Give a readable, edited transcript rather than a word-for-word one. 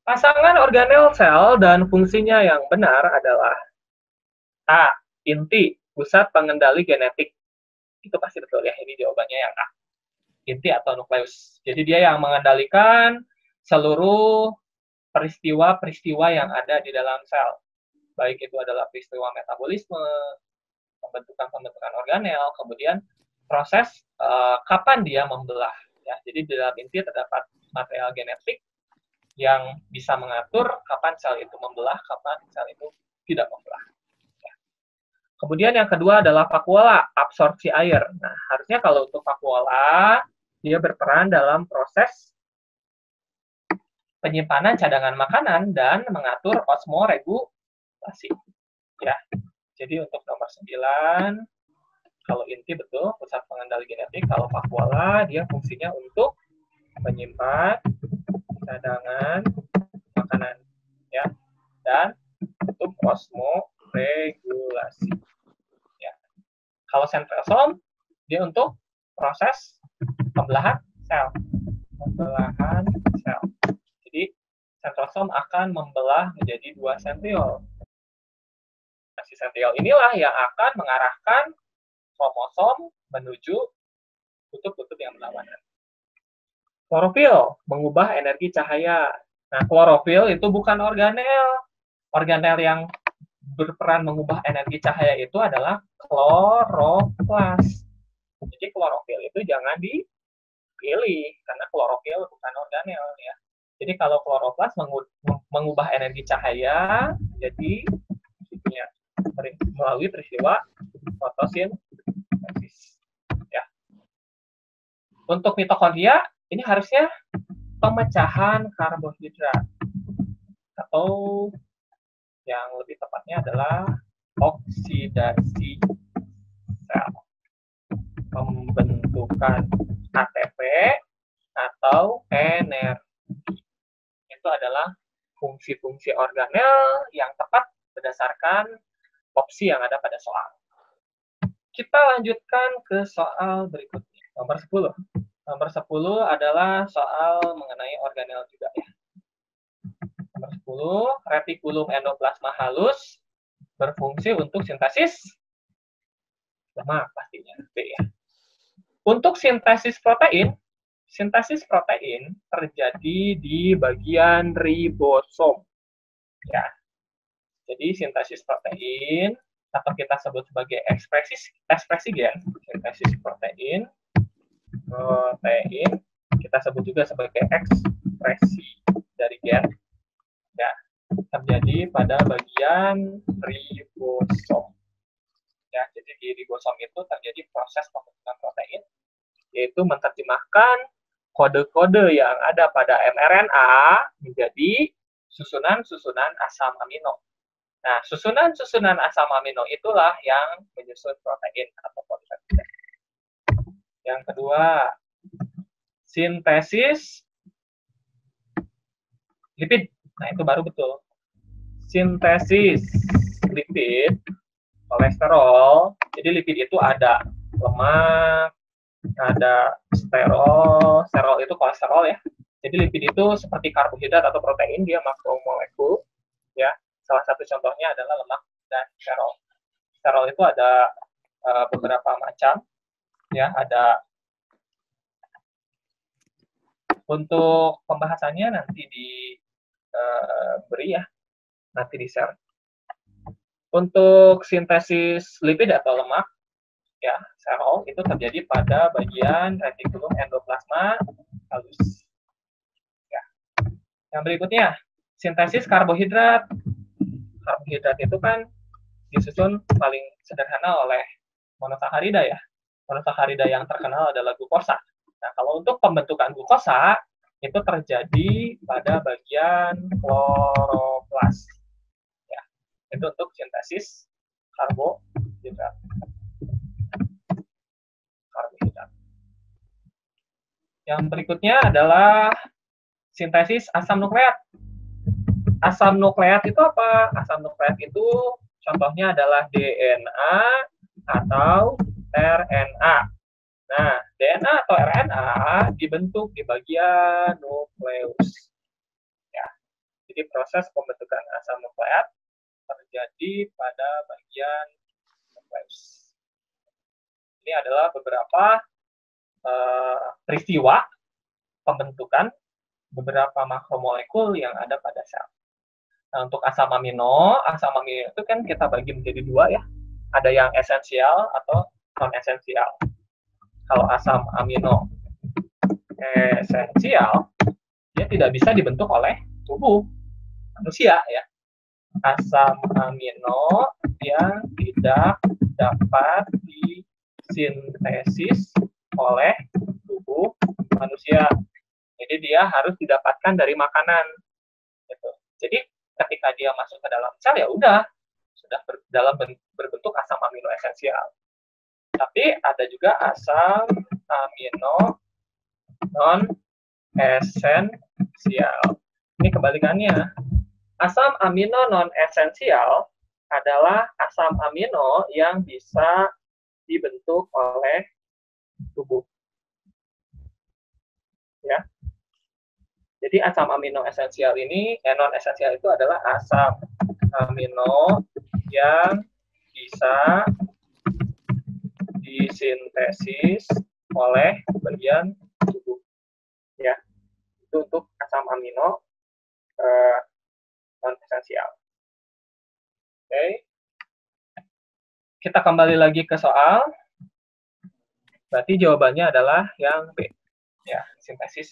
Pasangan organel sel dan fungsinya yang benar adalah A. Inti, pusat pengendali genetik. Itu pasti betul ya, ini jawabannya yang A. Inti atau nukleus. Jadi dia yang mengendalikan seluruh peristiwa-peristiwa yang ada di dalam sel. Baik itu adalah peristiwa metabolisme, pembentukan organel, kemudian proses kapan dia membelah. Ya, jadi di dalam inti terdapat material genetik yang bisa mengatur kapan sel itu membelah, kapan sel itu tidak membelah. Ya. Kemudian yang kedua adalah vakuola, absorpsi air. Nah, harusnya kalau untuk vakuola, dia berperan dalam proses penyimpanan cadangan makanan dan mengatur osmoregulasi. Ya. Jadi untuk nomor 9, kalau inti betul, pusat pengendali genetik. Kalau vakuola, dia fungsinya untuk menyimpan cadangan makanan, ya, dan untuk osmoregulasi. Ya. Kalau sentrosom, dia untuk proses pembelahan sel. Pembelahan sel. Jadi sentrosom akan membelah menjadi 2 sentriol. Si sentriol inilah yang akan mengarahkan kromosom menuju kutub-kutub yang berlawanan. Klorofil mengubah energi cahaya. Nah, klorofil itu bukan organel. Organel yang berperan mengubah energi cahaya itu adalah kloroplas. Jadi klorofil itu jangan dipilih karena klorofil bukan organel ya. Jadi kalau kloroplas mengubah energi cahaya jadi melalui peristiwa fotosintesis. Ya. Untuk mitokondria ini harusnya pemecahan karbohidrat atau yang lebih tepatnya adalah oksidasi sel, pembentukan ATP atau energi. Itu adalah fungsi-fungsi organel yang tepat berdasarkan opsi yang ada pada soal. Kita lanjutkan ke soal berikutnya, nomor 10. Nomor 10 adalah soal mengenai organel juga ya. Nomor 10, retikulum endoplasma halus berfungsi untuk sintesis lemak pastinya, B ya. Untuk sintesis protein terjadi di bagian ribosom. Ya. Jadi sintesis protein atau kita sebut sebagai ekspresi gen, sintesis protein kita sebut juga sebagai ekspresi dari gen, ya, terjadi pada bagian ribosom. Ya, jadi di ribosom itu terjadi proses pembentukan protein, yaitu menerjemahkan kode-kode yang ada pada mRNA menjadi susunan-susunan asam amino. Nah, susunan-susunan asam amino itulah yang menyusun protein atau polipeptida. Yang kedua, sintesis lipid. Nah, itu baru betul. Sintesis lipid, kolesterol. Jadi lipid itu ada lemak, ada sterol. Sterol itu kolesterol ya. Jadi lipid itu seperti karbohidrat atau protein, dia makromolekul. Ya, salah satu contohnya adalah lemak dan sterol. Sterol itu ada beberapa macam. Ya, ada untuk pembahasannya nanti diberi ya, nanti di share. Untuk sintesis lipid atau lemak, ya, sterol itu terjadi pada bagian retikulum endoplasma halus. Ya. Yang berikutnya, sintesis karbohidrat. Karbohidrat itu kan disusun paling sederhana oleh monosakarida ya. Monosakarida yang terkenal adalah glukosa. Nah, kalau untuk pembentukan glukosa itu terjadi pada bagian kloroplas. Ya, itu untuk sintesis karbohidrat. Yang berikutnya adalah sintesis asam nukleat. Asam nukleat itu apa? Asam nukleat itu contohnya adalah DNA atau RNA. Nah, DNA atau RNA dibentuk di bagian nukleus. Ya, jadi proses pembentukan asam nukleat terjadi pada bagian nukleus. Ini adalah beberapa peristiwa pembentukan beberapa makromolekul yang ada pada sel. Nah, untuk asam amino itu kan kita bagi menjadi dua ya. Ada yang esensial atau non-esensial. Kalau asam amino esensial, dia tidak bisa dibentuk oleh tubuh manusia ya. Asam amino yang tidak dapat disintesis oleh tubuh manusia. Jadi dia harus didapatkan dari makanan. Gitu. Jadi ketika dia masuk ke dalam sel ya udah sudah berbentuk asam amino esensial. Tapi ada juga asam amino non esensial. Ini kebalikannya. Asam amino non esensial adalah asam amino yang bisa dibentuk oleh tubuh. Ya. Jadi asam amino esensial ini, non esensial itu adalah asam amino yang bisa disintesis oleh bagian tubuh. Ya, itu untuk asam amino non esensial. Oke, kita kembali lagi ke soal. Berarti jawabannya adalah yang B. Ya, sintesis.